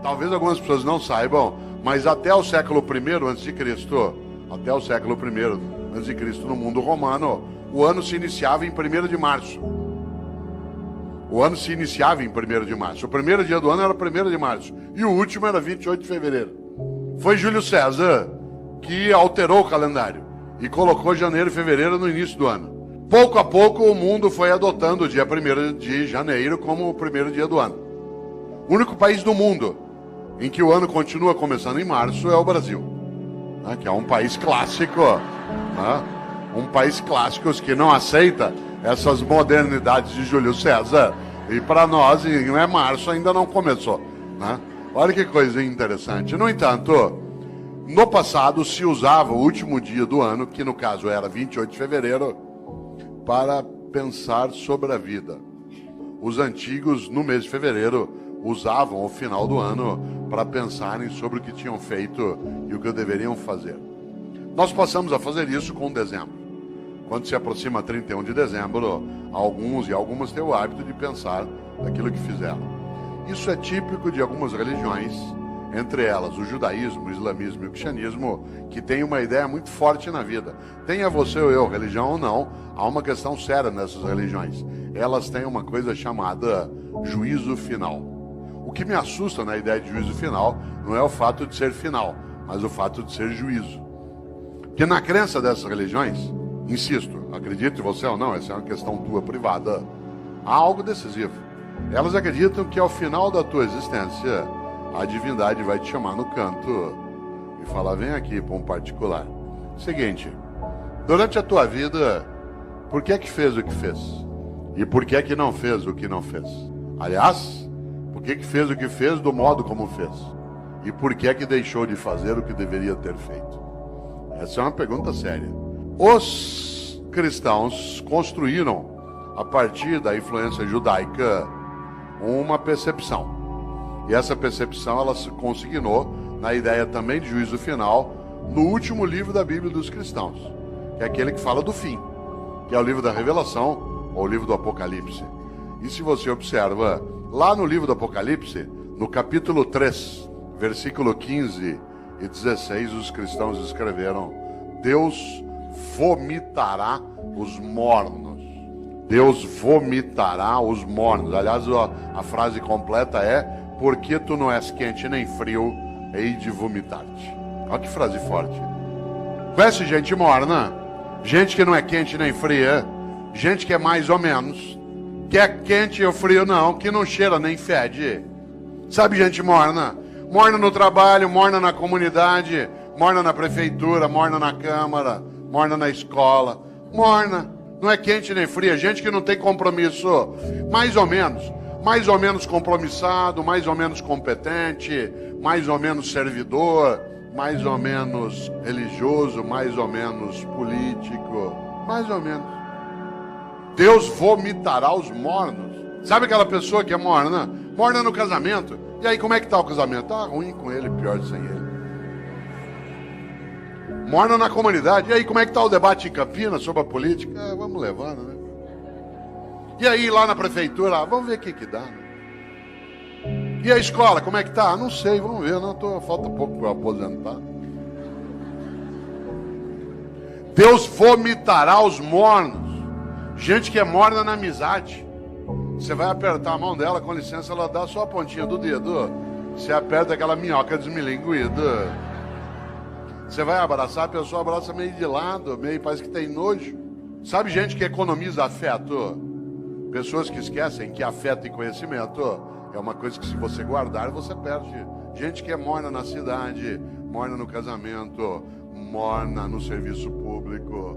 Talvez algumas pessoas não saibam, mas até o século I a.C., até o século I a.C., no mundo romano, o ano se iniciava em 1º de março. O ano se iniciava em 1º de março. O primeiro dia do ano era 1º de março. E o último era 28 de fevereiro. Foi Júlio César que alterou o calendário e colocou janeiro e fevereiro no início do ano. Pouco a pouco o mundo foi adotando o dia 1º de janeiro como o primeiro dia do ano. O único país do mundo em que o ano continua começando em março é o Brasil, né, que é um país clássico, né, um país clássico que não aceita essas modernidades de Júlio César. E para nós, em março ainda não começou, né? Olha que coisa interessante. No entanto, no passado se usava o último dia do ano, que no caso era 28 de fevereiro, para pensar sobre a vida. Os antigos, no mês de fevereiro, usavam o final do ano para pensarem sobre o que tinham feito e o que deveriam fazer. Nós passamos a fazer isso com dezembro. Quando se aproxima 31 de dezembro, alguns e algumas têm o hábito de pensar naquilo que fizeram. Isso é típico de algumas religiões, entre elas o judaísmo, o islamismo e o cristianismo, que tem uma ideia muito forte na vida. Tenha você ou eu religião ou não, há uma questão séria nessas religiões. Elas têm uma coisa chamada juízo final. O que me assusta na ideia de juízo final não é o fato de ser final, mas o fato de ser juízo. Porque na crença dessas religiões, insisto, acredite você ou não, essa é uma questão tua privada, há algo decisivo. Elas acreditam que ao final da tua existência, a divindade vai te chamar no canto e falar, vem aqui para um particular. Seguinte, durante a tua vida, por que é que fez o que fez? E por que é que não fez o que não fez? Aliás, por que é que fez o que fez do modo como fez? E por que é que deixou de fazer o que deveria ter feito? Essa é uma pergunta séria. Os cristãos construíram, a partir da influência judaica, uma percepção. E essa percepção ela se consignou na ideia também de juízo final no último livro da Bíblia dos cristãos, que é aquele que fala do fim, que é o livro da Revelação ou o livro do Apocalipse. E se você observa, lá no livro do Apocalipse, no capítulo 3, versículo 15 e 16, os cristãos escreveram: Deus vomitará os mornos. Deus vomitará os mornos. Aliás, a frase completa é: porque tu não és quente nem frio, hei de vomitar-te. Olha que frase forte. Conhece gente morna? Gente que não é quente nem fria, gente que é mais ou menos, que é quente ou frio não, que não cheira nem fede. Sabe gente morna? Morna no trabalho, morna na comunidade, morna na prefeitura, morna na câmara, morna na escola, morna. Não é quente nem fria, gente que não tem compromisso, mais ou menos compromissado, mais ou menos competente, mais ou menos servidor, mais ou menos religioso, mais ou menos político, mais ou menos. Deus vomitará os mornos. Sabe aquela pessoa que é morna? Morna no casamento. E aí como é que tá o casamento? Tá ruim com ele, pior sem ele. Morna na comunidade. E aí como é que tá o debate em Campinas sobre a política? Vamos levando, né? E aí lá na prefeitura, vamos ver o que dá, né? E a escola, como é que tá? Não sei, vamos ver, falta pouco para eu aposentar. Deus vomitará os mornos. Gente que é morna na amizade. Você vai apertar a mão dela, com licença, ela dá só a pontinha do dedo. Você aperta aquela minhoca desmilinguida. Você vai abraçar, a pessoa abraça meio de lado, meio parece que tem nojo. Sabe gente que economiza afeto? Pessoas que esquecem que afeto e conhecimento é uma coisa que se você guardar, você perde. Gente que é morna na cidade, morna no casamento, morna no serviço público.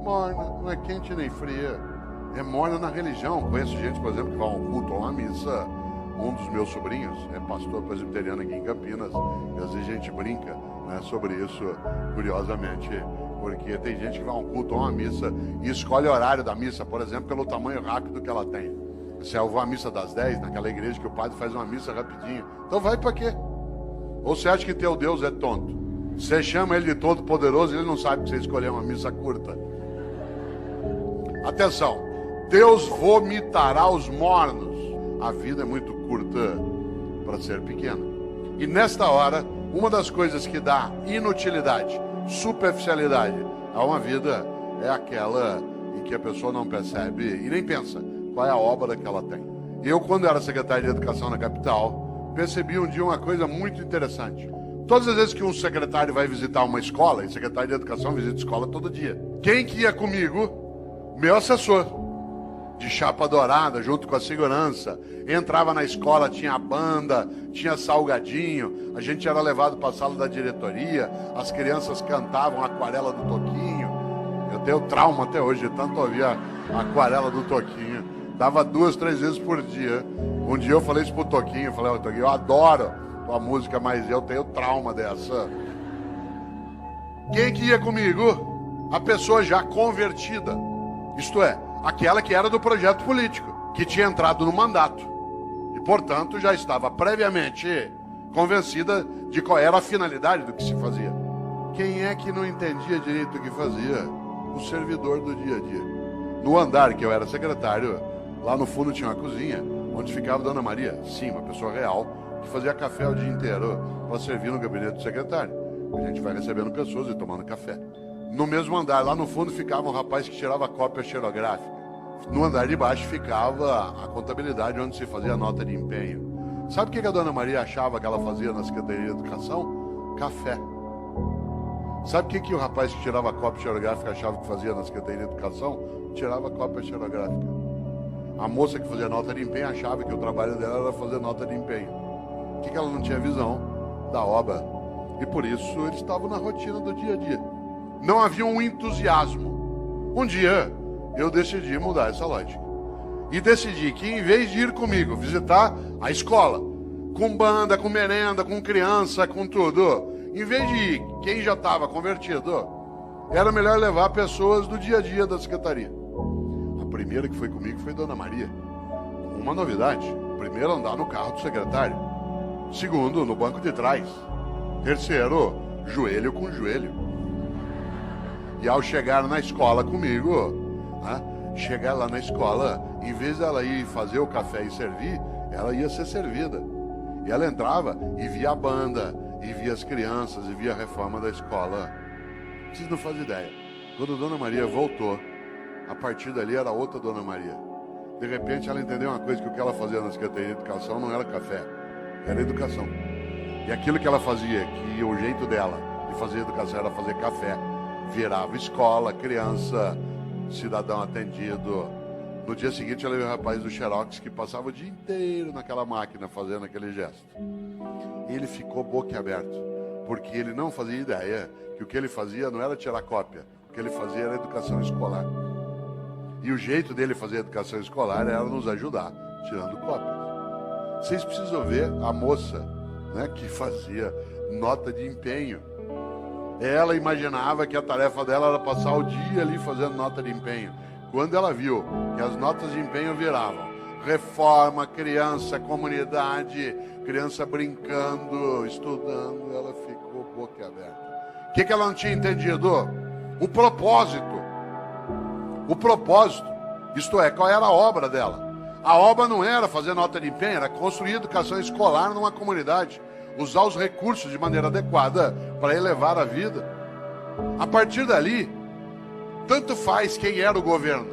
Morna, não é quente nem fria. É morna na religião. Conheço gente, por exemplo, que vai a um culto ou uma missa. Um dos meus sobrinhos é pastor presbiteriano aqui em Campinas. E às vezes a gente brinca, né, sobre isso, curiosamente. Porque tem gente que vai a um culto ou uma missa e escolhe o horário da missa, por exemplo, pelo tamanho rápido que ela tem. Se eu vou à missa das 10, naquela igreja que o padre faz uma missa rapidinho. Então vai para quê? Ou você acha que teu Deus é tonto? Você chama ele de todo poderoso e ele não sabe que você escolheu uma missa curta. Atenção, Deus vomitará os mornos. A vida é muito curta para ser pequena. E nesta hora, uma das coisas que dá inutilidade, superficialidade a uma vida é aquela em que a pessoa não percebe e nem pensa qual é a obra que ela tem. Eu, quando era secretário de Educação na capital, percebi um dia uma coisa muito interessante. Todas as vezes que um secretário vai visitar uma escola, e secretário de Educação visita escola todo dia, quem que ia comigo? Meu assessor, de chapa dourada, junto com a segurança. Entrava na escola, tinha banda, tinha salgadinho, a gente era levado para a sala da diretoria, as crianças cantavam a Aquarela do Toquinho. Eu tenho trauma até hoje de tanto ouvir a Aquarela do Toquinho. Dava 2, 3 vezes por dia. Um dia eu falei isso pro Toquinho, eu falei, Toquinho, eu adoro tua música, mas eu tenho trauma dessa. Quem que ia comigo? A pessoa já convertida. Isto é, aquela que era do projeto político, que tinha entrado no mandato. E, portanto, já estava previamente convencida de qual era a finalidade do que se fazia. Quem é que não entendia direito o que fazia? O servidor do dia a dia. No andar que eu era secretário, lá no fundo tinha uma cozinha, onde ficava Dona Maria, sim, uma pessoa real, que fazia café o dia inteiro para servir no gabinete do secretário. A gente vai recebendo pessoas e tomando café. No mesmo andar, lá no fundo, ficava um rapaz que tirava cópia xerográfica. No andar de baixo ficava a contabilidade, onde se fazia a nota de empenho. Sabe o que a Dona Maria achava que ela fazia na Secretaria de Educação? Café. Sabe o que o rapaz que tirava cópia xerográfica achava que fazia na Secretaria de Educação? Tirava cópia xerográfica. A moça que fazia nota de empenho achava que o trabalho dela era fazer nota de empenho. O que ela não tinha visão? Da obra. E por isso eles estavam na rotina do dia a dia. Não havia um entusiasmo. Um dia eu decidi mudar essa lógica. E decidi que em vez de ir comigo visitar a escola, com banda, com merenda, com criança, com tudo, em vez de ir quem já estava convertido, era melhor levar pessoas do dia a dia da secretaria. A primeira que foi comigo foi Dona Maria. Uma novidade: primeiro, andar no carro do secretário. Segundo, no banco de trás. Terceiro, joelho com joelho. E ao chegar na escola comigo, chegar lá na escola, em vez dela ir fazer o café e servir, ela ia ser servida. E ela entrava e via a banda, e via as crianças, e via a reforma da escola. Vocês não fazem ideia. Quando a Dona Maria voltou, a partir dali era outra Dona Maria. De repente ela entendeu uma coisa, que o que ela fazia na Secretaria de Educação não era café, era educação. E aquilo que ela fazia, que o jeito dela de fazer educação era fazer café, virava escola, criança, cidadão atendido. No dia seguinte ela viu o rapaz do Xerox que passava o dia inteiro naquela máquina fazendo aquele gesto. E ele ficou boquiaberto, porque ele não fazia ideia que o que ele fazia não era tirar cópia, o que ele fazia era educação escolar. E o jeito dele fazer educação escolar era nos ajudar, tirando cópias. Vocês precisam ver a moça, que fazia nota de empenho. Ela imaginava que a tarefa dela era passar o dia ali fazendo nota de empenho. Quando ela viu que as notas de empenho viravam reforma, criança, comunidade, criança brincando, estudando, ela ficou boquiaberta. O que ela não tinha entendido? O propósito. O propósito, isto é, qual era a obra dela? A obra não era fazer nota de empenho, era construir educação escolar numa comunidade, usar os recursos de maneira adequada para elevar a vida. A partir dali, tanto faz quem era o governo.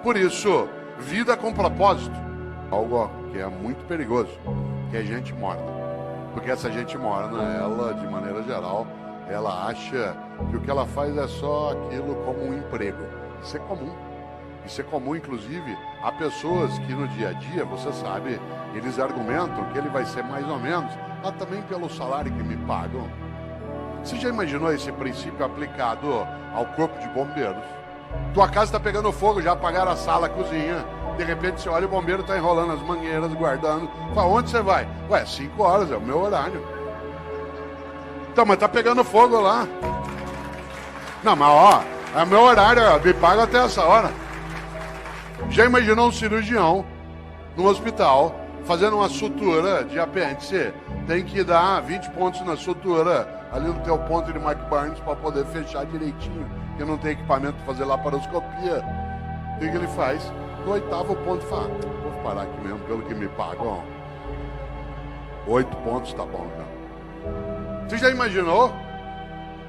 Por isso, vida com propósito, algo que é muito perigoso, que é gente morna. Porque essa gente morna, ela, de maneira geral, ela acha que o que ela faz é só aquilo como um emprego. Isso é comum. Isso é comum, inclusive, a pessoas que no dia a dia, você sabe, eles argumentam que ele vai ser mais ou menos, mas também pelo salário que me pagam. Você já imaginou esse princípio aplicado ao corpo de bombeiros? Tua casa está pegando fogo, já apagaram a sala, a cozinha. De repente você olha, o bombeiro está enrolando as mangueiras, guardando. Fala, onde você vai? Ué, 5 horas, é o meu horário. Então, mas tá pegando fogo lá. Não, mas é o meu horário, me paga até essa hora. Já imaginou um cirurgião no hospital fazendo uma sutura de apêndice? Tem que dar 20 pontos na sutura ali no teu ponto de Mark Burns para poder fechar direitinho, porque não tem equipamento para fazer laparoscopia. O que ele faz? No 8º ponto fala, vou parar aqui mesmo pelo que me pagam. 8 pontos tá bom já. Você já imaginou?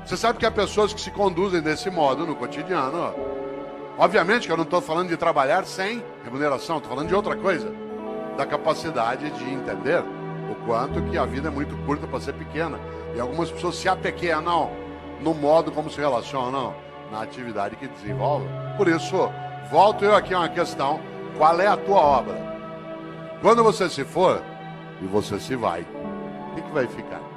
Você sabe que há pessoas que se conduzem desse modo no cotidiano. Ó. Obviamente que eu não estou falando de trabalhar sem remuneração, estou falando de outra coisa. Da capacidade de entender o quanto que a vida é muito curta para ser pequena. E algumas pessoas se apequenam no modo como se relacionam na atividade que desenvolvem. Por isso, volto eu aqui a uma questão. Qual é a tua obra? Quando você se for e você se vai, o que vai ficar?